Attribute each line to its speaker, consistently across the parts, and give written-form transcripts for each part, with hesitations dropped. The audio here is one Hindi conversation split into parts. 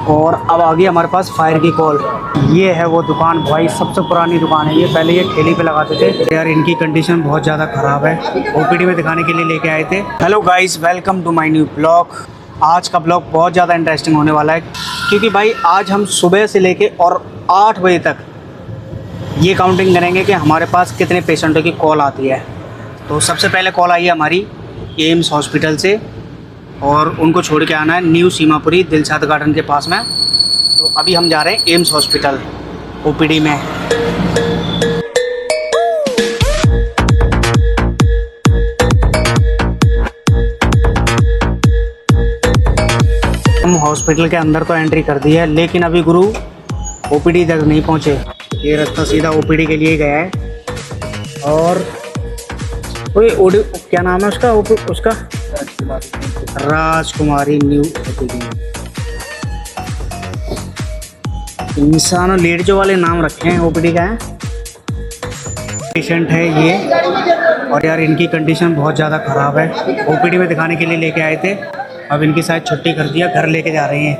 Speaker 1: और अब आ गई हमारे पास फायर की कॉल। ये है वो दुकान भाई, सबसे पुरानी दुकान है ये। पहले ये ठेली पे लगाते थे यार। इनकी कंडीशन बहुत ज़्यादा ख़राब है। ओपीडी में दिखाने के लिए लेके आए थे। Hello guys, welcome to my new blog. आज का ब्लॉग बहुत ज़्यादा इंटरेस्टिंग होने वाला है, क्योंकि भाई आज हम सुबह से लेके और 8 बजे तक ये काउंटिंग करेंगे कि हमारे पास कितने पेशेंटों की कॉल आती है। तो सबसे पहले कॉल आई है हमारी एम्स हॉस्पिटल से, और उनको छोड़ के आना है न्यू सीमापुरी दिलशाद गार्डन के पास में। तो अभी हम जा रहे हैं एम्स हॉस्पिटल ओपीडी में। हम हॉस्पिटल के अंदर तो एंट्री कर दी है, लेकिन अभी गुरु ओपीडी तक नहीं पहुंचे। ये रास्ता सीधा ओपीडी के लिए गया है। और कोई क्या नाम है उसका राजकुमारी न्यू ओपीडी। इंसान लेट जो वाले नाम रखे हैं ओपीडी का है। पेशेंट है ये, और यार इनकी कंडीशन बहुत ज़्यादा ख़राब है। ओपीडी में दिखाने के लिए लेके आए थे, अब इनकी शायद छुट्टी कर दिया, घर लेके जा रहे हैं।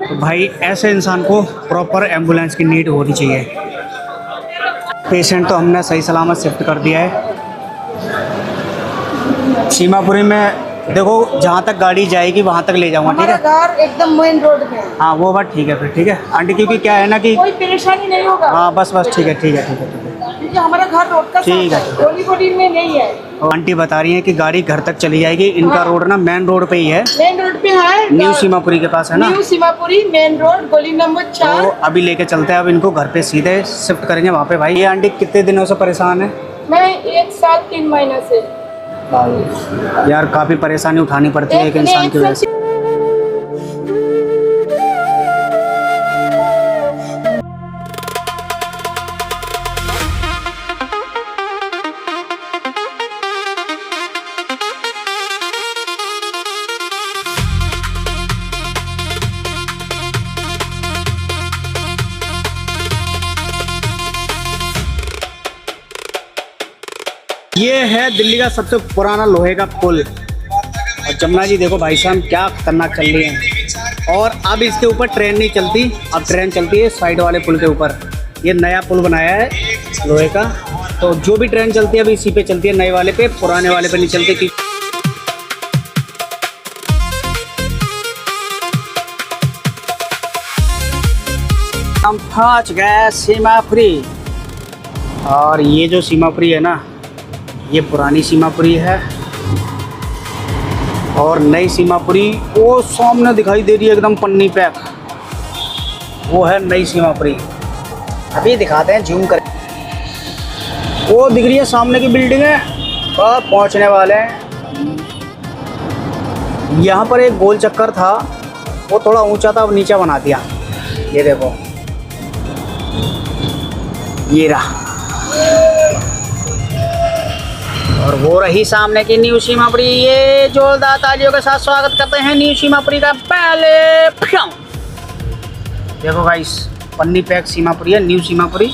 Speaker 1: तो भाई ऐसे इंसान को प्रॉपर एम्बुलेंस की नीड होनी चाहिए। पेशेंट तो हमने सही सलामत शिफ्ट कर दिया है सीमापुरी में। देखो जहाँ तक गाड़ी जाएगी वहाँ तक ले जाऊँगा, ठीक है?
Speaker 2: घर एकदम मेन रोड पे है।
Speaker 1: हाँ वो बात ठीक है फिर, ठीक है आंटी, क्योंकि क्या है ना कि
Speaker 2: कोई परेशानी नहीं होगा।
Speaker 1: हाँ बस ठीक है
Speaker 2: क्योंकि हमारा घर रोड का
Speaker 1: ठीक है।
Speaker 2: गोली में नहीं है।
Speaker 1: आंटी बता रही है कि गाड़ी घर तक चली जाएगी। इनका रोड ना मेन रोड पे ही है,
Speaker 2: मेन रोड पे है,
Speaker 1: न्यू सीमापुरी के पास है ना।
Speaker 2: न्यू सीमापुरी मेन रोड, गली नंबर 4।
Speaker 1: तो अभी लेके चलते हैं, अब इनको घर पे सीधे शिफ्ट करेंगे वहाँ पे। भाई ये आंटी कितने दिनों से परेशान है?
Speaker 2: मैं 1 साल 3 महीने से।
Speaker 1: यार काफ़ी परेशानी उठानी पड़ती है एक इंसान की वजह से। ये है दिल्ली का सबसे पुराना लोहे का पुल। और जमुना जी देखो भाई साहब क्या खतरनाक चल रही है। और अब इसके ऊपर ट्रेन नहीं चलती, अब ट्रेन चलती है साइड वाले पुल के ऊपर। ये नया पुल बनाया है लोहे का, तो जो भी ट्रेन चलती है अभी इसी पे चलती है, नए वाले पे, पुराने वाले पे नहीं चलती। हम पहुँच गए सीमापुरी। और ये जो सीमापुरी है ना, ये पुरानी सीमापुरी है, और नई सीमापुरी वो सामने दिखाई दे रही है एकदम पन्नी पैक, वो है नई सीमापुरी। अभी दिखाते हैं जूम कर। वो दिख रही है सामने की बिल्डिंग है, और पहुंचने वाले हैं। यहाँ पर एक गोल चक्कर था, वो थोड़ा ऊंचा था, अब नीचा बना दिया। ये देखो, ये रहा। और वो रही सामने की न्यू सीमापुरी। ये जोरदार तालियों के साथ स्वागत करते हैं न्यू सीमापुरी का। पहले देखो गाइस, पन्नी पैक सीमापुरी है, न्यू सीमापुरी।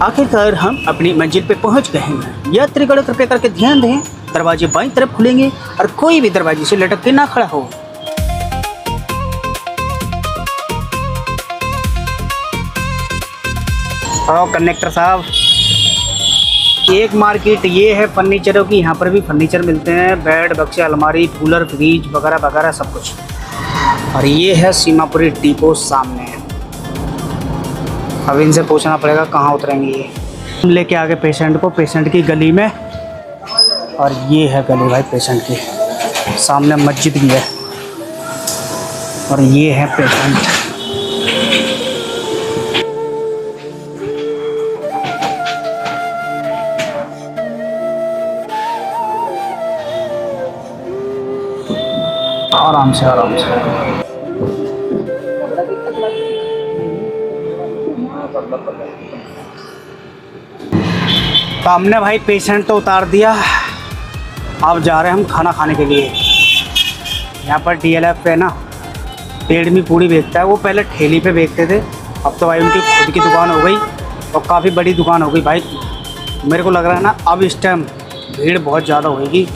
Speaker 1: आखिरकार हम अपनी मंजिल पे पहुंच गए हैं। यात्रीगण कृपया करके ध्यान दें, दरवाजे बाईं तरफ खुलेंगे और कोई भी दरवाजे से लटक के ना खड़ा हो। और कंडक्टर साहब, एक मार्केट ये है फर्नीचरों की। यहाँ पर भी फर्नीचर मिलते हैं, बेड, बक्से, अलमारी, कूलर, फ्रिज वगैरह वगैरह सब कुछ। और ये है सीमापुरी डिपो सामने है। अब इनसे पूछना पड़ेगा कहाँ उतरेंगे ये। हम लेके आ गए पेशेंट को पेशेंट की गली में, और ये है गली भाई पेशेंट की। सामने मस्जिद भी है, और ये है पेशेंट। आराम से आराम से। तो हमने भाई पेशेंट तो उतार दिया, अब जा रहे हैं हम खाना खाने के लिए। यहाँ पर DLF पे ना पेड़मी पूड़ी बेचता है। वो पहले ठेली पे बेचते थे, अब तो भाई उनकी खुद की दुकान हो गई, और काफ़ी बड़ी दुकान हो गई भाई। मेरे को लग रहा है ना अब इस टाइम भीड़ बहुत ज़्यादा होगी,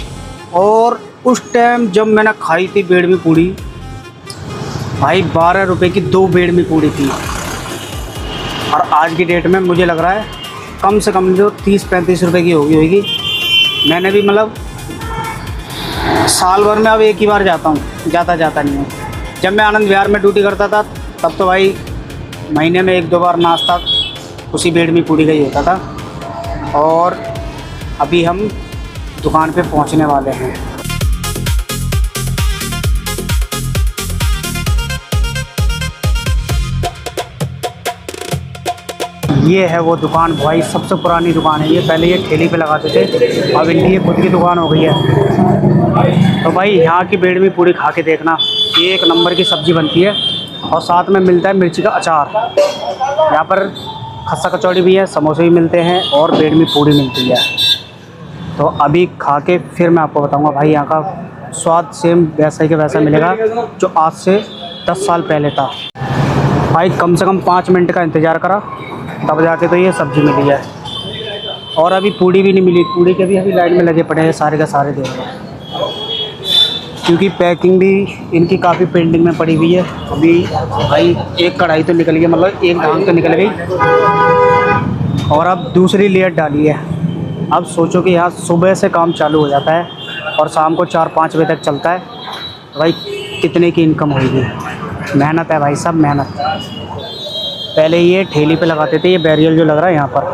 Speaker 1: और उस टाइम जब मैंने खाई थी बेडमी पूड़ी भाई 12 रुपए की 2 बेडमी पूड़ी थी। और आज की डेट में मुझे लग रहा है कम से कम जो 30-35 रुपए की होगी। मैंने भी मतलब साल भर में अब एक ही बार जाता हूँ, जाता नहीं हूँ। जब मैं आनंद विहार में ड्यूटी करता था तब तो भाई महीने में 1-2 बार नाश्ता उसी बेडमी पूड़ी का ही होता था। और अभी हम दुकान पे पहुँचने वाले हैं। ये है वो दुकान भाई, सबसे पुरानी दुकान है ये। पहले ये ठेली पे लगाते थे, अब इनकी ये खुद की दुकान हो गई है। तो भाई यहाँ की बेडमी पूड़ी खा के देखना, ये 1 नंबर की सब्ज़ी बनती है और साथ में मिलता है मिर्ची का अचार। यहाँ पर खस्सा कचौड़ी भी है, समोसे भी मिलते हैं और बेडमी पूड़ी मिलती है। तो अभी खा के फिर मैं आपको बताऊँगा भाई यहाँ का स्वाद सेम वैसा ही के वैसा मिलेगा जो आज से 10 साल पहले था। भाई कम से कम 5 मिनट का इंतज़ार करा तब जाके तो ये सब्ज़ी मिली है। और अभी पूड़ी भी नहीं मिली, पूड़ी के भी अभी लाइन में लगे पड़े हैं सारे का सारे देख रहे हैं, क्योंकि पैकिंग भी इनकी काफ़ी पेंडिंग में पड़ी हुई है। अभी भाई एक कढ़ाई तो निकल गई, मतलब एक ढांग तो निकल गई और अब दूसरी लेयर डाली है। अब सोचो कि यहाँ सुबह से काम चालू हो जाता है और शाम को 4-5 बजे तक चलता है। भाई कितने की इनकम होगी। मेहनत है भाई, सब मेहनत। पहले ये ठेली पे लगाते थे, ये बैरियल जो लग रहा है यहाँ पर।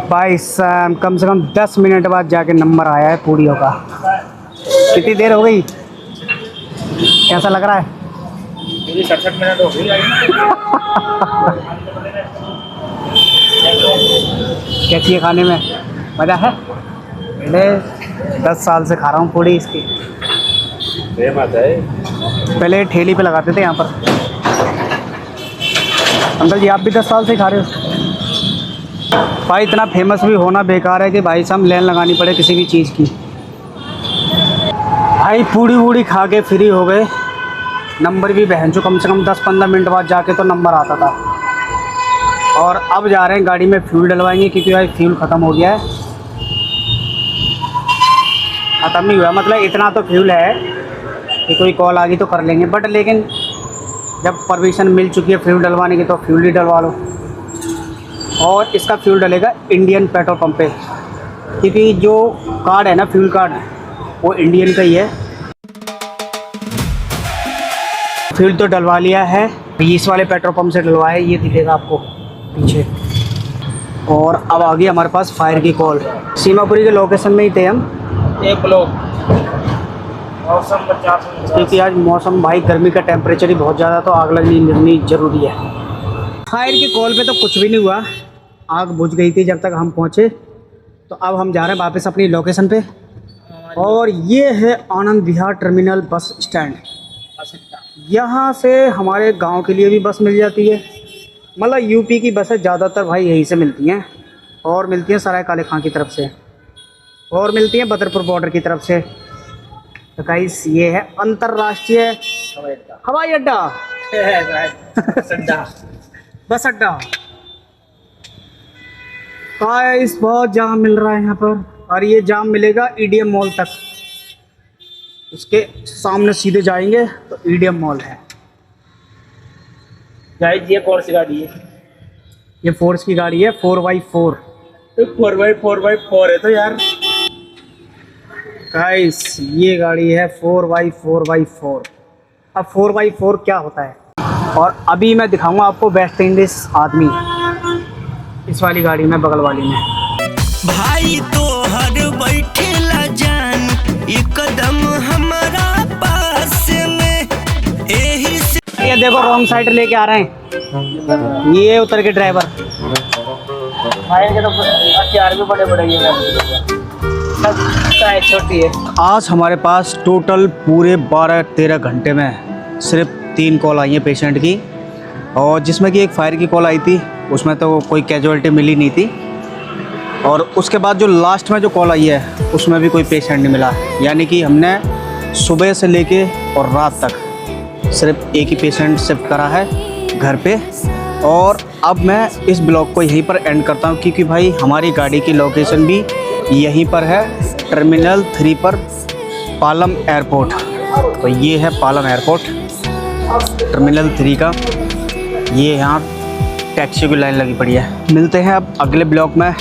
Speaker 1: भाई कम से कम 10 मिनट बाद जाके नंबर आया है पूड़ियों का। कितनी देर हो गई, कैसा लग रहा है?
Speaker 3: 67 मिनट हो गई।
Speaker 1: कैसी है खाने में, मज़ा है? मैं 10 साल से खा रहा हूँ पूड़ी इसकी। पहले ठेली पे लगाते थे यहाँ पर। अंकल जी आप भी 10 साल से खा रहे हो? भाई इतना फेमस भी होना बेकार है कि भाई साहब लाइन लगानी पड़े किसी भी चीज़ की। भाई पूड़ी वूड़ी खा के फ्री हो गए, नंबर भी बहन जो कम से कम 10-15 मिनट बाद जाके तो नंबर आता था। और अब जा रहे हैं गाड़ी में फ्यूल डलवाएंगे, क्योंकि भाई फ्यूल ख़त्म हो गया है। ख़त्म नहीं हुआ, मतलब इतना तो फ्यूल है कि कोई कॉल आ गई तो कर लेंगे, बट लेकिन जब परमिशन मिल चुकी है फ्यूल डलवाने की तो फ्यूल ही डलवा लो। और इसका फ्यूल डलेगा इंडियन पेट्रोल पंप पे, क्योंकि जो कार्ड है ना फ्यूल कार्ड वो इंडियन का ही है। फ्यूल तो डलवा लिया है, इस वाले पेट्रोल पंप से डलवाया है, ये दिखेगा आपको पीछे। और अब आ गई हमारे पास फायर की कॉल। सीमापुरी के लोकेशन में ही थे हम।
Speaker 3: एक लोग मौसम 50,
Speaker 1: क्योंकि आज मौसम भाई गर्मी का टेम्परेचर ही बहुत ज़्यादा, तो आग लगनी ज़रूरी है। फायर की कॉल पे तो कुछ भी नहीं हुआ, आग बुझ गई थी जब तक हम पहुँचे। तो अब हम जा रहे हैं वापस अपनी लोकेशन पे। और ये है Anand Vihar terminal bus stand. यहाँ से हमारे गांव के लिए भी बस मिल जाती है, मतलब यूपी की बसें ज़्यादातर भाई यहीं से मिलती हैं। और मिलती हैं सराय काले खां की तरफ से, और मिलती हैं बदरपुर बॉर्डर की तरफ से। तो गाइस ये है अंतर्राष्ट्रीय हवाई अड्डा, बस अड्डा। गाइस बहुत जाम मिल रहा है यहाँ पर, और ये जाम मिलेगा ईडीएम मॉल तक। इसके सामने सीधे जाएंगे तो ईडीएम मॉल है।
Speaker 3: गाइस ये कौन सी गाड़ी है?
Speaker 1: ये फोर्स की गाड़ी है, 4x4।
Speaker 3: 4x4 है तो यार।
Speaker 1: गाइस ये गाड़ी है 4x4x4। अब 4x4 क्या होता है, और अभी मैं दिखाऊंगा आपको वेस्ट इंडीज आदमी इस वाली गाड़ी में, बगल वाली में।
Speaker 4: भाई तो हर बैठेला जान एकदम हमारा पास में, यही से
Speaker 1: ये देखो रॉन्ग साइड लेके आ रहे हैं, ये उतर के ड्राइवर।
Speaker 3: फायर के तो हथियार भी बड़े बड़े हैं, छोटी है।
Speaker 1: आज हमारे पास टोटल पूरे 12-13 घंटे में सिर्फ 3 कॉल आई हैं पेशेंट की, और जिसमें कि एक फायर की कॉल आई थी, उसमें तो कोई कैजुअलिटी मिली नहीं थी। और उसके बाद जो लास्ट में जो कॉल आई है उसमें भी कोई पेशेंट नहीं मिला। यानी कि हमने सुबह से लेके और रात तक सिर्फ एक ही पेशेंट शिफ्ट करा है घर पे, और अब मैं इस ब्लॉग को यहीं पर एंड करता हूँ, क्योंकि भाई हमारी गाड़ी की लोकेशन भी यहीं पर है, टर्मिनल 3 पर, पालम एयरपोर्ट। तो ये है पालम एयरपोर्ट, टर्मिनल 3 का। ये यहाँ टैक्सी की लाइन लगी पड़ी है। मिलते हैं अब अगले ब्लॉग में।